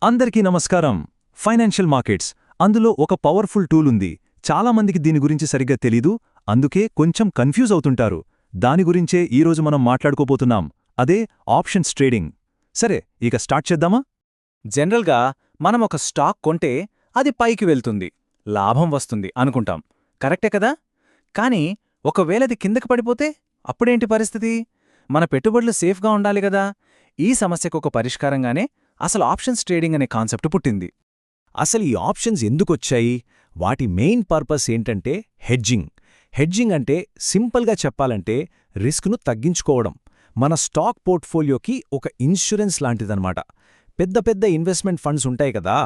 అందరికీ నమస్కారం. Financial markets, అందులో ఒక పవర్ఫుల్ టూల్ ఉంది. చాలామందికి దీని గురించి సరిగ్గా తెలీదు, అందుకే కొంచెం కన్ఫ్యూజ్ అవుతుంటారు. దాని గురించే ఈరోజు మనం మాట్లాడుకోబోతున్నాం. అదే ఆప్షన్స్ ట్రేడింగ్. సరే, ఇక స్టార్ట్ చేద్దామా? జనరల్గా మనం ఒక స్టాక్ కొంటే అది పైకి వెళ్తుంది, లాభం వస్తుంది అనుకుంటాం. కరెక్టే కదా? కానీ ఒకవేళది కిందకి పడిపోతే అప్పుడేంటి పరిస్థితి? మన పెట్టుబడులు సేఫ్గా ఉండాలి కదా. ఈ సమస్యకు ఒక పరిష్కారంగానే అసలు ఆప్షన్స్ ట్రేడింగ్ అనే కాన్సెప్ట్ పుట్టింది. అసలు ఈ ఆప్షన్స్ ఎందుకొచ్చాయి? వాటి మెయిన్ పర్పస్ ఏంటంటే హెడ్జింగ్. హెడ్జింగ్ అంటే సింపుల్గా చెప్పాలంటే రిస్క్ను తగ్గించుకోవడం. మన స్టాక్ పోర్ట్ఫోలియోకి ఒక ఇన్సూరెన్స్ లాంటిదన్నమాట. పెద్ద పెద్ద ఇన్వెస్ట్మెంట్ ఫండ్స్ ఉంటాయి కదా,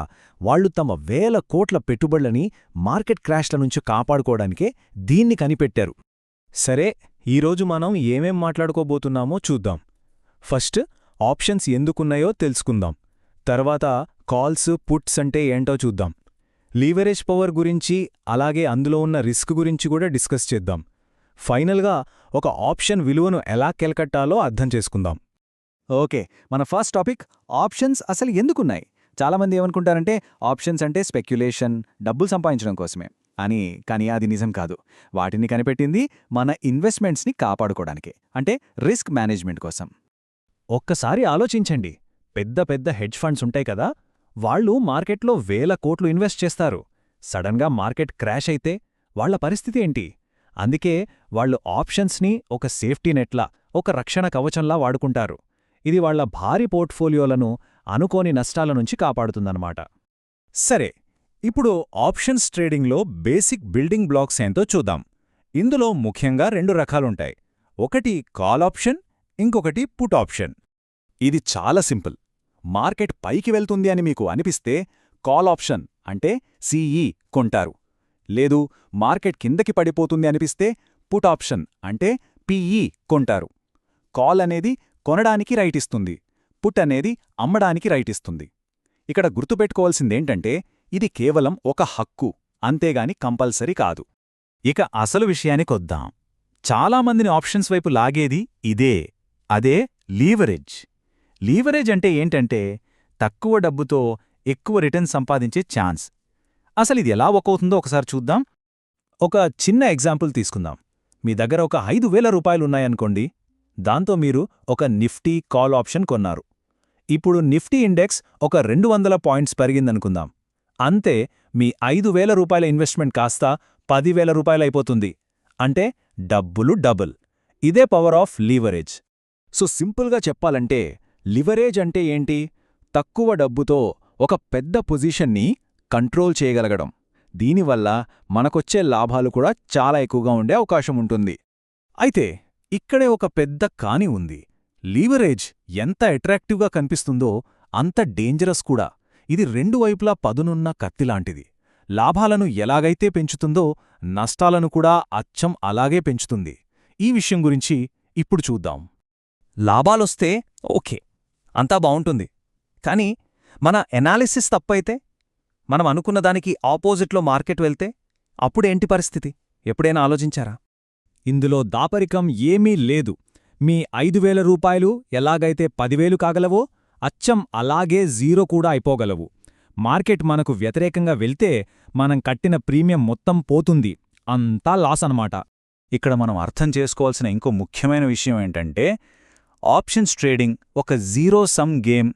వాళ్లు తమ వేల కోట్ల పెట్టుబడులని మార్కెట్ క్రాష్ల నుంచి కాపాడుకోవడానికే దీన్ని కనిపెట్టారు. సరే, ఈరోజు మనం ఏమేం మాట్లాడుకోబోతున్నామో చూద్దాం. ఫస్ట్ ఆప్షన్స్ ఎందుకున్నాయో తెలుసుకుందాం. తర్వాత కాల్స్, పుట్స్ అంటే ఏంటో చూద్దాం. లీవరేజ్ పవర్ గురించి, అలాగే అందులో ఉన్న రిస్క్ గురించి కూడా డిస్కస్ చేద్దాం. ఫైనల్గా ఒక ఆప్షన్ విలువను ఎలా కెలకట్టాలో అర్థం చేసుకుందాం. ఓకే, మన ఫస్ట్ టాపిక్ ఆప్షన్స్ అసలు ఎందుకున్నాయి. చాలామంది ఏమనుకుంటారంటే ఆప్షన్స్ అంటే స్పెక్యులేషన్, డబ్బులు సంపాదించడం కోసమే అని. కానీ అది నిజం కాదు. వాటిని కనిపెట్టింది మన ఇన్వెస్ట్మెంట్స్ని కాపాడుకోవడానికే, అంటే రిస్క్ మేనేజ్మెంట్ కోసం. ఒక్కసారి ఆలోచించండి. పెద్ద పెద్ద హెడ్జ్ ఫండ్స్ ఉంటాయి కదా, వాళ్ళు మార్కెట్లో వేల కోట్లు ఇన్వెస్ట్ చేస్తారు. సడన్గా మార్కెట్ క్రాష్ అయితే వాళ్ల పరిస్థితి ఏంటి? అందుకే వాళ్ళు ఆప్షన్స్ని ఒక సేఫ్టీ నెట్లా, ఒక రక్షణ కవచంలా వాడుకుంటారు. ఇది వాళ్ల భారీ పోర్ట్ఫోలియోలను అనుకోని నష్టాల నుంచి కాపాడుతుందన్నమాట. సరే, ఇప్పుడు ఆప్షన్స్ ట్రేడింగ్లో బేసిక్ బిల్డింగ్ బ్లాక్స్ ఏంతో చూద్దాం. ఇందులో ముఖ్యంగా రెండు రకాలుంటాయి. ఒకటి కాల్ ఆప్షన్, ఇంకొకటి పుట్ ఆప్షన్. ఇది చాలా సింపుల్. మార్కెట్ పైకి వెళ్తుంది అని మీకు అనిపిస్తే కాల్ ఆప్షన్ అంటే సిఈ కొంటారు. లేదు, మార్కెట్ కిందకి పడిపోతుంది అనిపిస్తే పుట్ ఆప్షన్ అంటే పిఈ కొంటారు. కాల్ అనేది కొనడానికి రైట్ ఇస్తుంది, పుట్ అనేది అమ్మడానికి రైట్ ఇస్తుంది. ఇక్కడ గుర్తుపెట్టుకోవాల్సిందేంటంటే ఇది కేవలం ఒక హక్కు, అంతేగాని కంపల్సరీ కాదు. ఇక అసలు విషయానికొద్దాం. చాలామందిని ఆప్షన్స్ వైపు లాగేది ఇదే, అదే లీవరేజ్. లీవరేజ్ అంటే ఏంటంటే తక్కువ డబ్బుతో ఎక్కువ రిటర్న్ సంపాదించే ఛాన్స్. అసలిది ఎలా వర్కవుతుందో ఒకసారి చూద్దాం. ఒక చిన్న ఎగ్జాంపుల్ తీసుకుందాం. మీ దగ్గర ఒక 5,000 రూపాయలున్నాయనుకోండి. దాంతో మీరు ఒక నిఫ్టీ కాల్ ఆప్షన్ కొన్నారు. ఇప్పుడు నిఫ్టీ ఇండెక్స్ ఒక 200 పాయింట్స్ పెరిగిందనుకుందాం. అంతే, మీ 5,000 రూపాయల ఇన్వెస్ట్మెంట్ కాస్త 10,000 రూపాయలైపోతుంది. అంటే డబ్బులు డబుల్. ఇదే పవర్ ఆఫ్ లీవరేజ్. సో సింపుల్గా చెప్పాలంటే లివరేజ్ అంటే ఏంటి? తక్కువ డబ్బుతో ఒక పెద్ద పొజిషన్ని కంట్రోల్ చేయగలగడం. దీనివల్ల మనకొచ్చే లాభాలు కూడా చాలా ఎక్కువగా ఉండే అవకాశం ఉంటుంది. అయితే ఇక్కడే ఒక పెద్ద కాని ఉంది. లీవరేజ్ ఎంత అట్రాక్టివ్గా కనిపిస్తుందో అంత డేంజరస్ కూడా. ఇది రెండు వైపులా పదునున్న కత్తిలాంటిది. లాభాలను ఎలాగైతే పెంచుతుందో నష్టాలను కూడా అచ్చం అలాగే పెంచుతుంది. ఈ విషయం గురించి ఇప్పుడు చూద్దాం. లాభాలొస్తే ఓకే, అంతా బావుంటుంది. కానీ మన ఎనాలిసిస్ తప్పైతే, మనం అనుకున్న దానికి ఆపోజిట్లో మార్కెట్ వెళ్తే అప్పుడేంటి పరిస్థితి? ఎప్పుడైనా ఆలోచించారా? ఇందులో దాపరికం ఏమీ లేదు. మీ 5,000 రూపాయలు ఎలాగైతే 10,000 కాగలవో అచ్చం అలాగే జీరో కూడా అయిపోగలవు. మార్కెట్ మనకు వ్యతిరేకంగా వెళ్తే మనం కట్టిన ప్రీమియం మొత్తం పోతుంది. అంతా లాస్ అన్నమాట. ఇక్కడ మనం అర్థం చేసుకోవాల్సిన ఇంకో ముఖ్యమైన విషయం ఏంటంటే ఆప్షన్స్ ట్రేడింగ్ ఒక జీరో సమ్ గేమ్.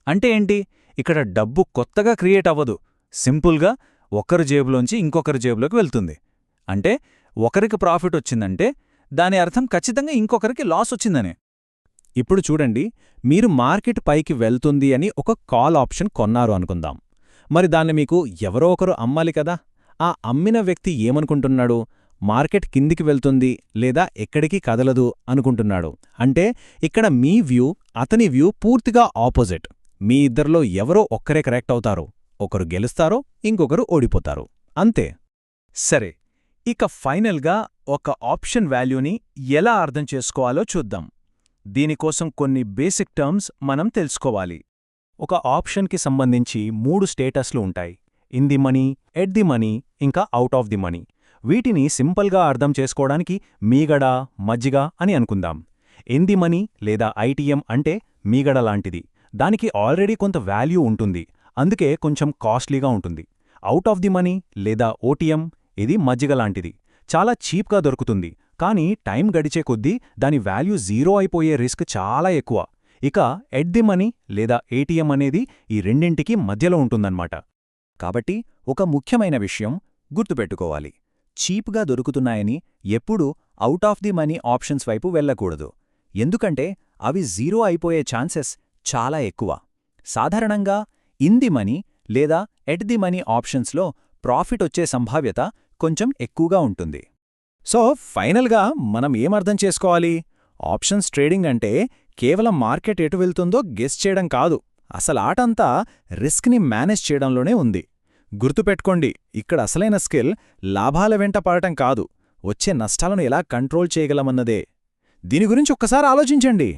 అంటే ఏంటి? ఇక్కడ డబ్బు కొత్తగా క్రియేట్ అవ్వదు. సింపుల్గా ఒకరి జేబులోంచి ఇంకొకరి జేబులోకి వెళ్తుంది. అంటే ఒకరికి ప్రాఫిట్ వచ్చిందంటే దాని అర్థం ఖచ్చితంగా ఇంకొకరికి లాస్ వచ్చిందనే. ఇప్పుడు చూడండి, మీరు మార్కెట్ పైకి వెళ్తుంది అని ఒక కాల్ ఆప్షన్ కొన్నారు అనుకుందాం. మరి దాన్ని మీకు ఎవరో ఒకరు అమ్మాలి కదా. ఆ అమ్మిన వ్యక్తి ఏమనుకుంటున్నాడు? మార్కెట్ కిందికి వెళ్తుంది లేదా ఎక్కడికి కదలదు అనుకుంటున్నాడు. అంటే ఇక్కడ మీ వ్యూ, అతని వ్యూ పూర్తిగా ఆపోజిట్. మీ ఇద్దరిలో ఎవరో ఒక్కరే కరెక్ట్ అవుతారు. ఒకరు గెలుస్తారో ఇంకొకరు ఓడిపోతారు. అంతే. సరే, ఇక ఫైనల్గా ఒక ఆప్షన్ వాల్యూని ఎలా అర్థం చేసుకోవాలో చూద్దాం. దీనికోసం కొన్ని బేసిక్ టర్మ్స్ మనం తెలుసుకోవాలి. ఒక ఆప్షన్కి సంబంధించి 3 స్టేటస్లు ఉంటాయి: in the money, at the money, ఇంకా అవుట్ ఆఫ్ ది మనీ. వీటిని సింపుల్గా అర్థం చేసుకోవడానికి మీగడ, మజ్జిగ అని అనుకుందాం. ఇన్ ది మనీ లేదా ఐటీఎం అంటే మీగడ లాంటిది. దానికి ఆల్రెడీ కొంత వాల్యూ ఉంటుంది. అందుకే కొంచెం కాస్ట్లీగా ఉంటుంది. అవుట్ ఆఫ్ ది మనీ లేదా ఓటీఎం ఇది మజ్జిగ లాంటిది. చాలా చీప్గా దొరుకుతుంది, కానీ టైం గడిచే కొద్దీ దాని వాల్యూ జీరో అయిపోయే రిస్క్ చాలా ఎక్కువ. ఇక ఎట్ ది మనీ లేదా ఏటీఎం అనేది ఈ రెండింటికి మధ్యలో ఉంటుందన్నమాట. కాబట్టి ఒక ముఖ్యమైన విషయం గుర్తుపెట్టుకోవాలి. చీప్గా దొరుకుతున్నాయని ఎప్పుడూ out of the money options వైపు వెళ్ళకూడదు. ఎందుకంటే అవి జీరో అయిపోయే ఛాన్సెస్ చాలా ఎక్కువ. సాధారణంగా ఇన్ ది మనీ లేదా ఎట్ ది మనీ ఆప్షన్స్లో ప్రాఫిట్ వచ్చే సంభావ్యత కొంచెం ఎక్కువగా ఉంటుంది. సో ఫైనల్గా మనం ఏమర్థం చేసుకోవాలి? ఆప్షన్స్ ట్రేడింగ్ అంటే కేవలం మార్కెట్ ఎటు వెళ్తుందో గెస్ చేయడం కాదు. అసలు ఆటంతా రిస్క్ని మేనేజ్ చేయడంలోనే ఉంది. గుర్తుపెట్టుకోండి, ఇక్కడ అసలైన స్కిల్ లాభాల వెంట పడటం కాదు, వచ్చే నష్టాలను ఎలా కంట్రోల్ చేయగలమన్నదే. దీని గురించి ఒక్కసారి ఆలోచించండి.